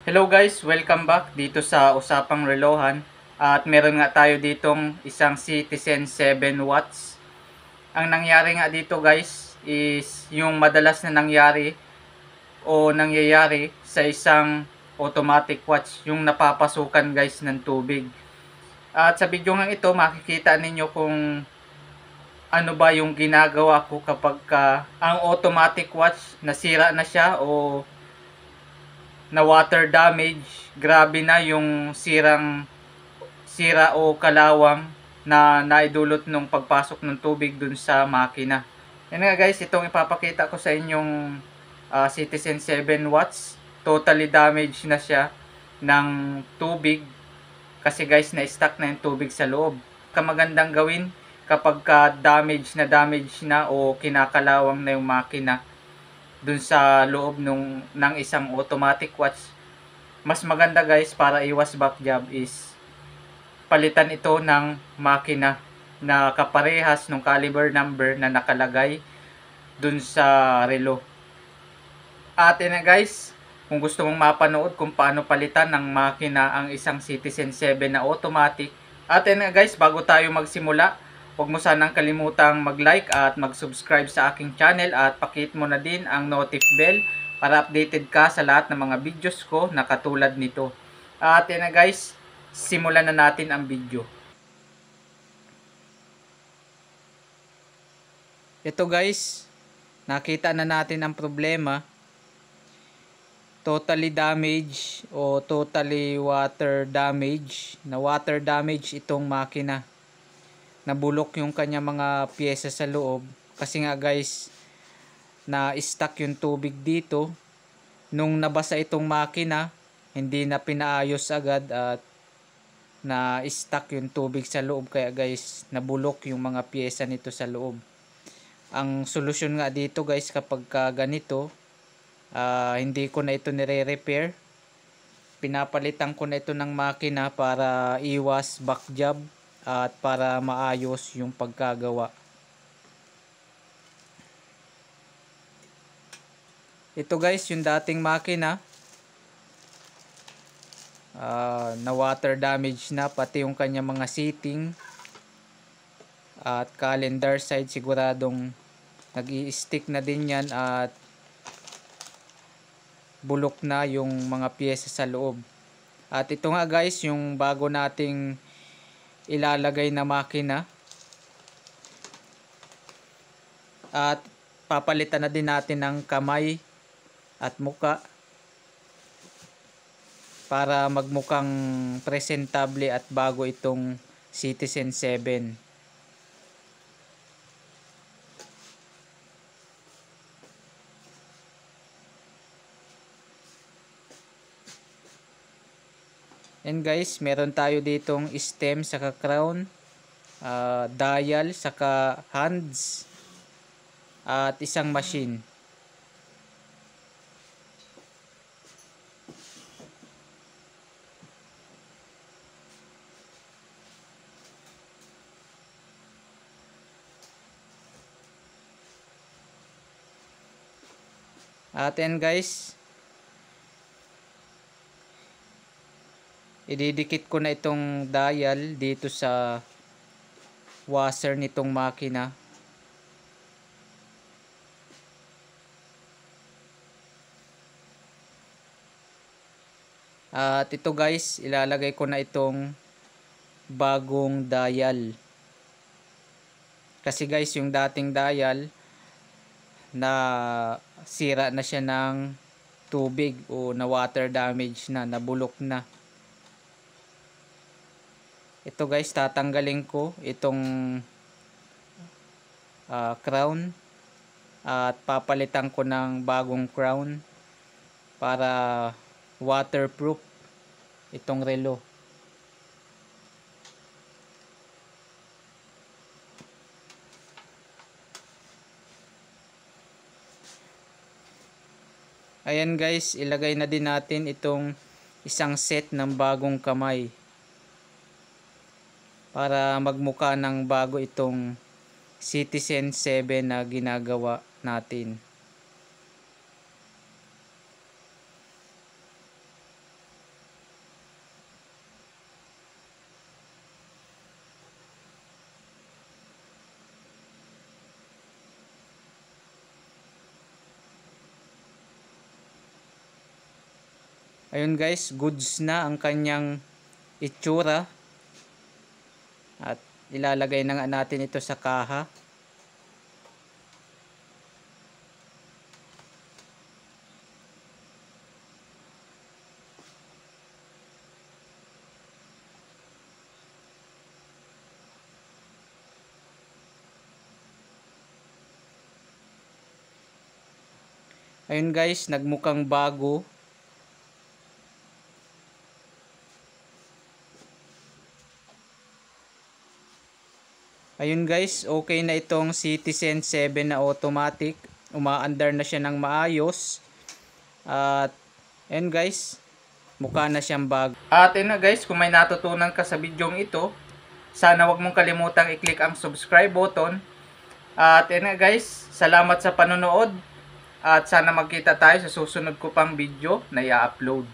Hello guys, welcome back dito sa Usapang Relohan. At meron nga tayo ditong isang Citizen 7 watts. Ang nangyari nga dito guys is yung madalas na nangyari o nangyayari sa isang automatic watch, yung napapasukan guys ng tubig. At sa video nga ito makikita ninyo kung ano ba yung ginagawa ko kapag ang automatic watch nasira na siya o na water damage. Grabe na yung sira o kalawang na naidulot nung pagpasok ng tubig dun sa makina. Yan nga guys, itong ipapakita ko sa inyong Citizen 7 watts. Totally damaged na siya ng tubig kasi guys na-stuck na yung tubig sa loob. Kamagandang gawin kapag damage na o kinakalawang na yung makina dun sa loob ng isang automatic watch, mas maganda guys para iwas back job is palitan ito ng makina na kaparehas ng caliber number na nakalagay dun sa relo. At yun na guys, kung gusto mong mapanood kung paano palitan ng makina ang isang Citizen 7 na automatic. At yun na guys, bago tayo magsimula, huwag mo sanang kalimutang mag-like at mag-subscribe sa aking channel at pakihit mo na din ang notif bell para updated ka sa lahat ng mga videos ko na katulad nito. At yun na guys, simulan na natin ang video. Ito guys, nakita na natin ang problema. Totally damage o totally water damage. Na water damage itong makina. Nabulok yung kanya mga piyesa sa loob. Kasi nga guys, na stuck yung tubig dito. Nung nabasa itong makina, hindi na pinaayos agad at na stuck yung tubig sa loob. Kaya guys, nabulok yung mga piyesa nito sa loob. Ang solusyon nga dito guys kapag ganito, hindi ko na ito nire-repair. Pinapalitan ko na ito ng makina para iwas back job at para maayos yung pagkagawa. Ito guys yung dating makina, na water damage na, pati yung kanya mga seating at calendar side siguradong nag-i-stick na din yan at bulok na yung mga piyesa sa loob. At ito nga guys yung bago nating ilalagay na makina. At papalitan na din natin ng kamay at muka para magmukhang presentable at bago itong Citizen 7. And guys, meron tayo ditong stem saka crown, dial saka hands at isang machine. At yan guys, ididikit ko na itong dial dito sa washer nitong makina. At ito guys, ilalagay ko na itong bagong dial. Kasi guys, yung dating dial na sira na siya ng tubig o na water damage na, nabulok na. Ito guys, tatanggalin ko itong crown at papalitan ko ng bagong crown para waterproof itong relo. Ayan guys, ilagay na din natin itong isang set ng bagong kamay para magmukha ng bago itong Citizen 7 na ginagawa natin. Ayun guys, goods na ang kanyang itsura. At ilalagay na nga natin ito sa kaha. Ayun guys, nagmukhang bago. Ayun guys, okay na itong Citizen 7 na automatic. Umaandar na siya ng maayos. At ayun guys, mukha na siyang bago. At ayun na guys, kung may natutunan ka sa bidyong ito, sana wag mong kalimutang i-click ang subscribe button. At ayun na guys, salamat sa panonood. At sana magkita tayo sa susunod ko pang video na i-upload.